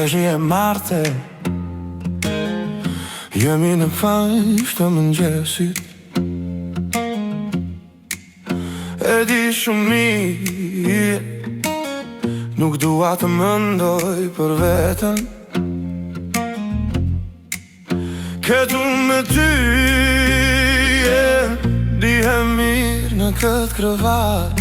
është një marte, jemi në fajsh të mëngjesit. E di shumë mirë, nuk dua të mendoj për veten. Këtu me ty, dihem mirë në këtë krevat.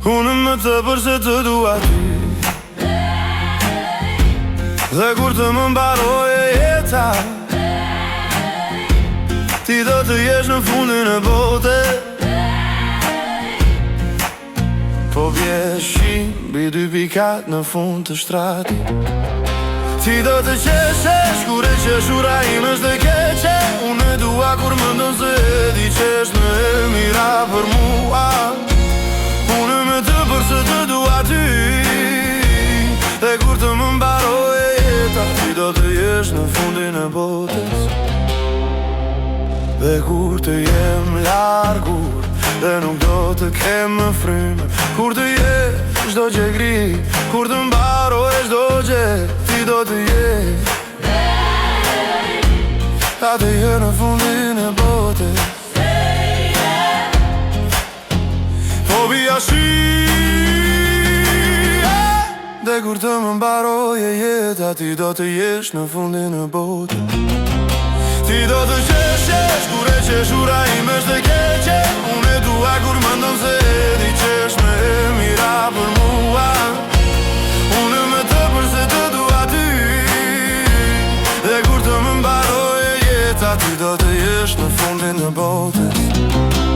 Unë më të përse të dua ty, dhe kur të më mbaroje jeta, ti do të jesh në fundin e bote. Po vjeshim bi 2 pikat në fund të shtrati. Ti do të qeshesh kur e qeshura im është dhe keqe. Unë e dua kur më ndonë se e di qesh në e mira për mua. Unë me të përse të dua ty, dhe kur të më mbaroje jeta, ti do të jesh në fundin e botës. Dhe kur të jem largur, dhe nuk do të kem më frymë, kur të jesh do gje gri, kur të mbaroje do gje, ti do të jesh, ta të je në fundin e botës. Po bia shi, dhe kur të më mbaroje jeta, ti do të jesh në fundin e botës. Ti do të qeshesh kur e qeshura im është dhe keqe. Unë e dua kur më ndonë se e di qesh me e mira për mua. Unë me të përse të dua ty, dhe kur të më mbaroje jeta, ti do të jesh në fundin e botës.